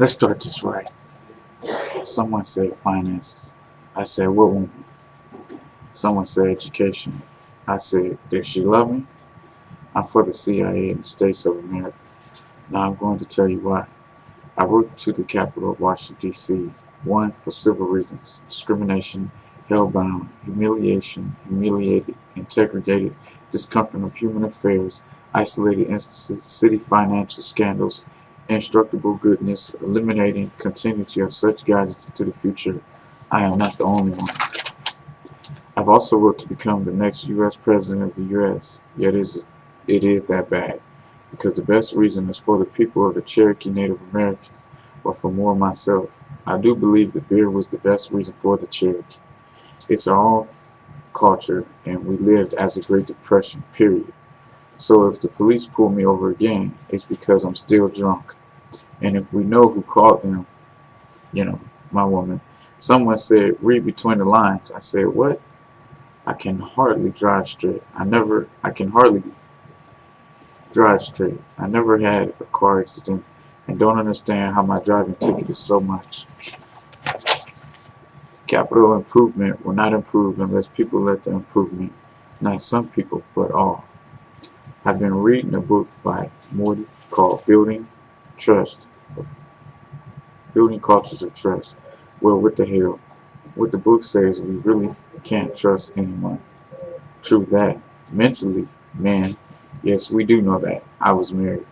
Let's start this right. Someone said finances. I said, what woman? Someone said education. I said, does she love me? I'm for the CIA in the States of America. Now I'm going to tell you why. I worked to the capital of Washington, D.C. One, for civil reasons: discrimination, hellbound, humiliated, interrogated, discomfort of human affairs, isolated instances, city financial scandals, indestructible goodness, eliminating continuity of such guidance into the future. I am not the only one. I've also worked to become the next U.S. President of the U.S., yet it is that bad, because the best reason is for the people of the Cherokee Native Americans, or for more myself. I do believe the beer was the best reason for the Cherokee. It's our own culture, and we lived as a Great Depression, period. So if the police pull me over again, it's because I'm still drunk. And if we know who called them, you know, my woman, someone said, read between the lines. I said, what? I can hardly drive straight. I can hardly drive straight. I never had a car accident and don't understand how my driving ticket is so much. Capital improvement will not improve unless people let the improvement, not some people, but all. I've been reading a book by Morty called Trust, Building Cultures of Trust. Well, what the hell? What the book says, we really can't trust anyone. True that. Mentally, man, yes, we do know that. I was married.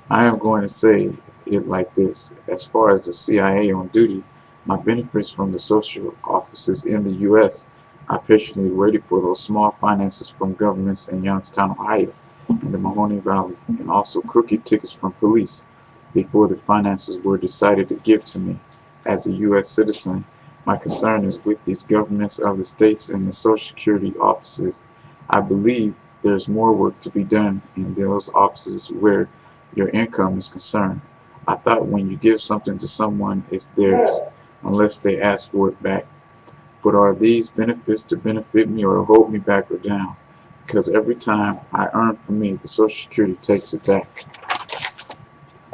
I am going to say it like this. As far as the CIA on duty, my benefits from the social offices in the U.S., I patiently waited for those small finances from governments in Youngstown, Ohio, and the Mahoney Valley, and also crooked tickets from police before the finances were decided to give to me. As a U.S. citizen, my concern is with these governments of the states and the Social Security offices. I believe there's more work to be done in those offices where your income is concerned. I thought when you give something to someone, it's theirs, unless they ask for it back. But are these benefits to benefit me or hold me back or down? Because every time I earn from me, the Social Security takes it back.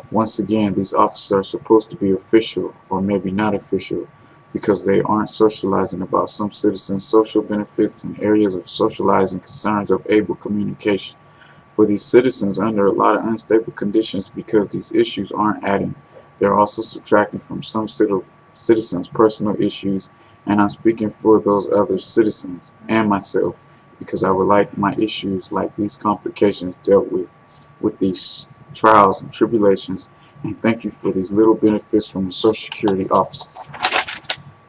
Once again, these officers are supposed to be official, or maybe not official, because they aren't socializing about some citizens' social benefits and areas of socializing concerns of able communication. For these citizens under a lot of unstable conditions, because these issues aren't adding, they're also subtracting from some citizens' personal issues, and I'm speaking for those other citizens and myself, because I would like my issues like these complications dealt with these trials and tribulations, and thank you for these little benefits from the Social Security offices.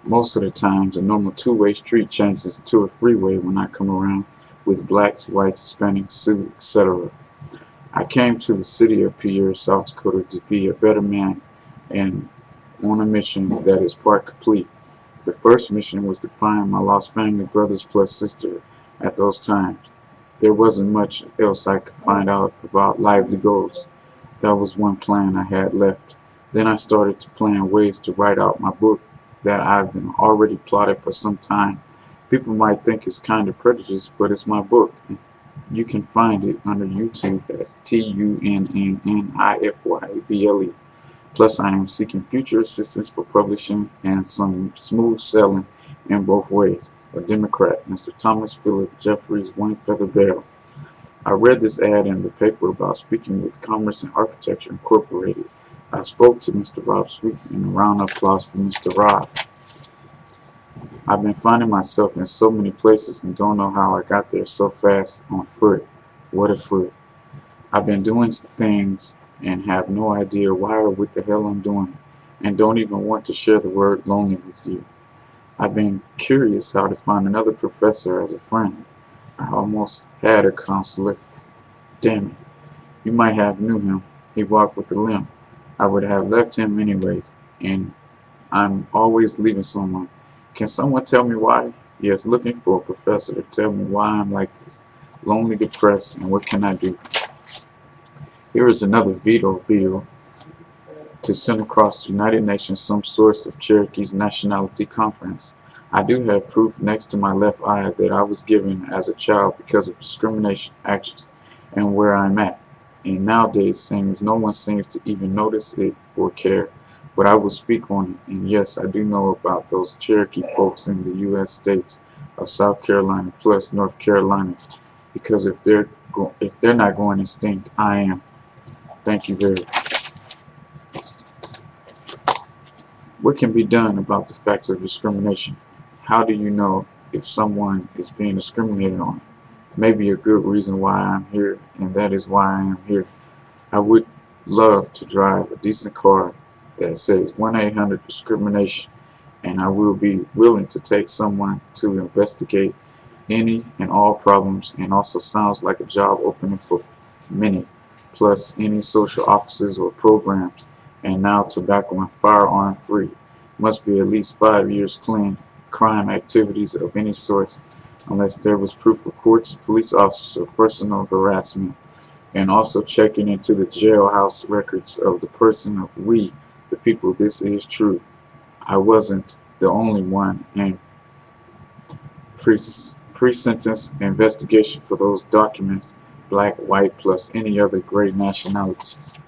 Most of the times, a normal two-way street changes into a freeway when I come around with blacks, whites, Hispanics, Sioux, etc. I came to the city of Pierre, South Dakota to be a better man and on a mission that is part complete. The first mission was to find my lost family brothers plus sister at those times. There wasn't much else I could find out about lively goals. That was one plan I had left. Then I started to plan ways to write out my book that I've been already plotted for some time. People might think it's kind of prejudiced, but it's my book. You can find it under YouTube as tunnnifyable. Plus, I am seeking future assistance for publishing and some smooth selling in both ways. A Democrat, Mr. Thomas Philip Jeffries, One Feather Bell. I read this ad in the paper about speaking with Commerce and Architecture Incorporated. I spoke to Mr. Rob Sweet and a round of applause for Mr. Rob. I've been finding myself in so many places and don't know how I got there so fast on foot. What a foot. I've been doing things and have no idea why or what the hell I'm doing, and don't even want to share the word lonely with you. I've been curious how to find another professor as a friend. I almost had a counselor. Damn it. You might have knew him. He walked with a limp. I would have left him anyways, and I'm always leaving someone. Can someone tell me why? Yes, looking for a professor to tell me why I'm like this. Lonely, depressed, and what can I do? Here is another veto bill to send across the United Nations some source of Cherokee's nationality conference. I do have proof next to my left eye that I was given as a child because of discrimination actions and where I'm at. And nowadays seems no one seems to even notice it or care. but I will speak on it. And yes, I do know about those Cherokee folks in the U.S. states of South Carolina plus North Carolina, because if they're not going extinct, I am. Thank you very much. What can be done about the facts of discrimination? How do you know if someone is being discriminated on? Maybe a good reason why I'm here, and that is why I am here. I would love to drive a decent car that says 1-800-discrimination, and I will be willing to take someone to investigate any and all problems, and also sounds like a job opening for many, plus any social offices or programs. And now tobacco and firearm free. Must be at least 5 years clean crime activities of any sort, unless there was proof of courts, police officers, or personal harassment. And also checking into the jailhouse records of the person of we, the people. This is true. I wasn't the only one, and pre-sentence investigation for those documents, black, white, plus any other gray nationalities.